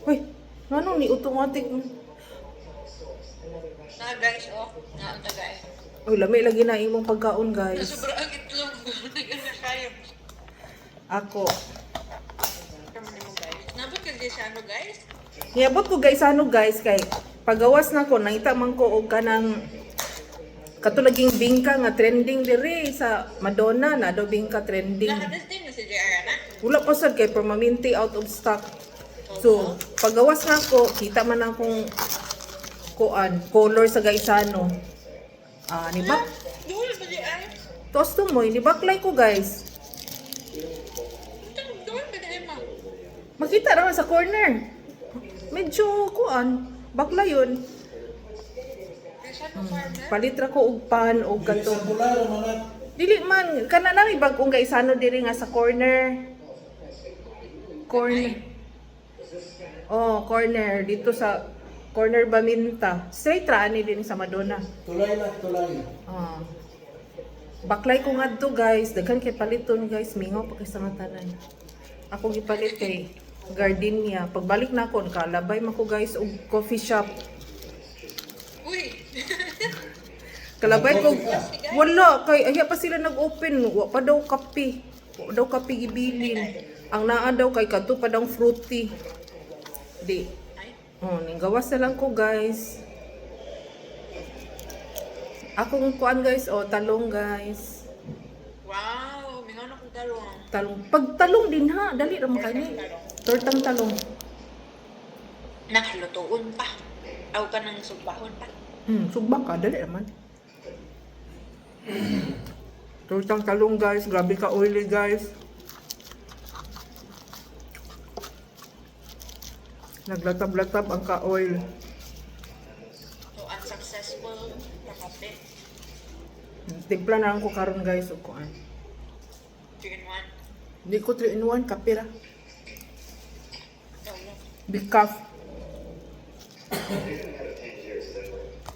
Uy, ano ni automatic? Na guys, oh. Na ang tagay. Uy, lami lagi na imong pagkaon, guys. Nasubra ang itlog. Naging na kayo. Ako. Kamu mo guys. Nabot ka di sa ano guys? Niabot ko guys ano guys kay pagawas na ko nangita man ko og kanang katulaging bingka nga trending diri sa Madonna na daw bingka trending. Nakadas din na si JR na. Wala pa sad kay permanente out of stock. So, pagawas na ko kita man akong kuan color sa gaisano. Ni ba? Duhul ba JR? Tosto mo, ni baklay ko guys. Duhul ba di mo? Makita naman sa corner. Medyo kuan, bakla yun. Kaya no farmer? Palitra ko og pan og Sa kato. bular, mga Dili man kana nang ibag kung gaisano diri nga sa corner. Corner. Oh, corner dito sa corner Baminta. Straight ra ani din sa Madonna. tulay na, tulay. Ah. Baklay ko ngadto guys, daghan kay paliton guys, mingaw pa kay sa mga tanan. Ako gipalit kay Gardenia. Pagbalik na ako, nakalabay man ko guys og coffee shop. Uy! Kalabay ko, wala, kay aya pa sila nag-open, wa pa daw kape. Wa daw kape gibilin. Ang naa daw kay kadto pa daw fruity. Di. Ay, Gawas na lang ko guys. Akong kuan guys, talong guys. wow! Mingaw na kong talong. Talong. Pag talong din ha, dali ra man kani. Tortang talong. Nakalutuon pa. Aw ka ng sugbahon pa. Sugbak ka, dali naman. Tortang talong guys, grabe ka oily guys. Naglatab-latab ang ka-oil. So, unsuccessful na kape. Timpla na lang ko karon guys, ug kuan. Chicken one. Hindi ko 3 in 1 kape ra. Tawag. Big cup.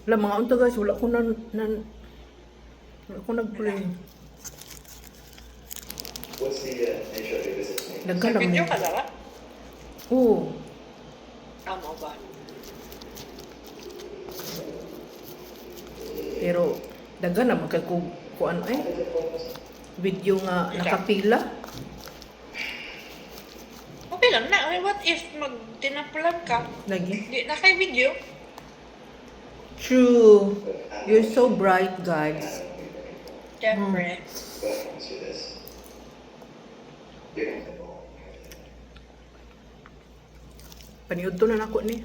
Wala mga unta guys, wala ko wala ko nag-play. What's the nature of your visit to me? Daghan lang Video ni. ka dala? Oo. Mo ba? Pero daghan naman kay kuan ay video nga nakapila. Okay lang na. Ay, what if mag-tinaplan ka? Lagi. Di na kay video. True. You're so bright, guys. Siyempre. But once you this, you're gonna get all. Paniud to na nako ni.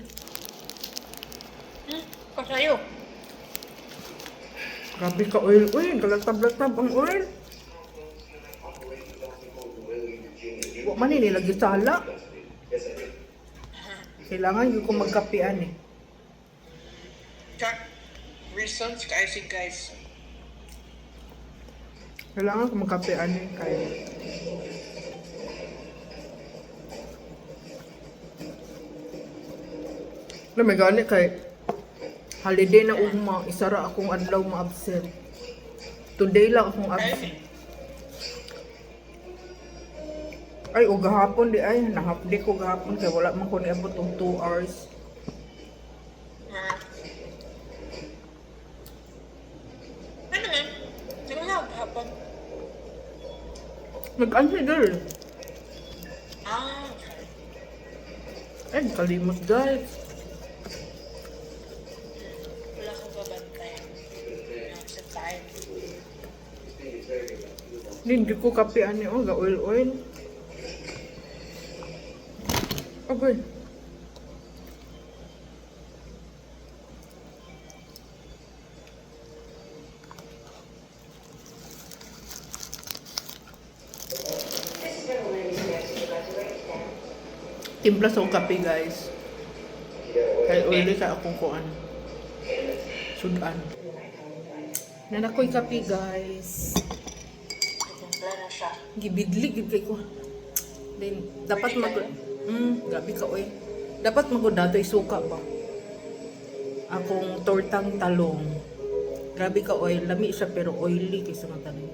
Kasayo. Grabe ka oil. Uy, galatab-latab ang oil. Wa man ni lagi sala. Yes, I did. Kailangan yung ko magkapian eh. Char. Reasons kasi guys. Kailangan ko magkapian eh. Kaya. Alam mo gani kay holiday na ugma, isara akong adlaw ma-absent. Today lang akong absent. Ay, o gahapon di ay, nahapdi ko gahapon kaya wala man ko niabot og 2 hours. Ano man? Nagulog hapon. Nag-consider. Okay. Ay, kalimot guys. Wala ko babantayan. Sa time. Hindi ko kapian ni ga oil. Okay. Timpla sa kape guys. Kay oily sa akong kuan. Sudan. Nanakoy kape guys. Nagtimpla na siya. Gibidli gid kay ko. Then dapat gabi ka oy. Dapat magud datoy suka ba. Akong tortang talong. Grabe ka oil, lami siya pero oily kaysa mga talong.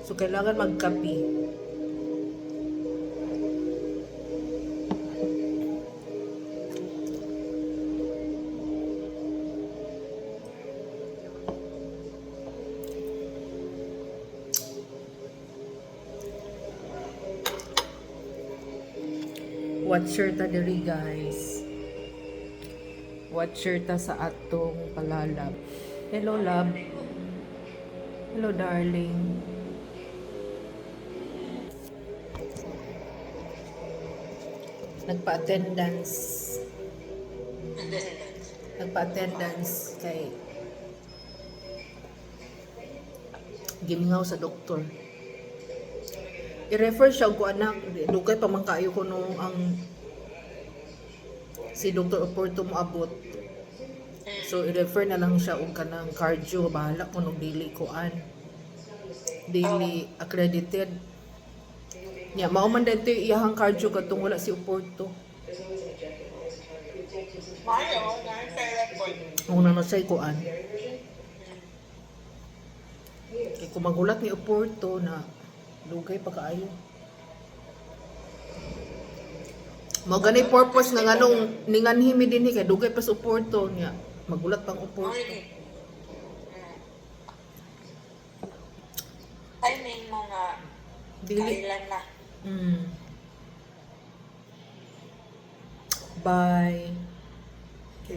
So kailangan magkape. Watcher ta diri guys. Watcher ta sa atong palalab. Hello love. Hello darling. Nagpa-attendance. Nagpa-attendance kay gimingaw sa doktor. I-refer siya ko anak, dugay pa man kaayo ko nung ang si Dr. Oporto mo abot. So i-refer na lang siya og kanang cardio, bahala ko nung daily kuan. Daily accredited. Nya mao man dito iyahang cardio katong wala si Oporto. Mayo, na sa record. Una na siya kuan. Kay kung magulat ni Oporto na dugay pa kaayo. Mao gani purpose nga nganong ninganhimi dinhi kay dugay pa sa Oporto niya. Magulat pang Oporto. Timing mo nga Dili. kailan na. Bye.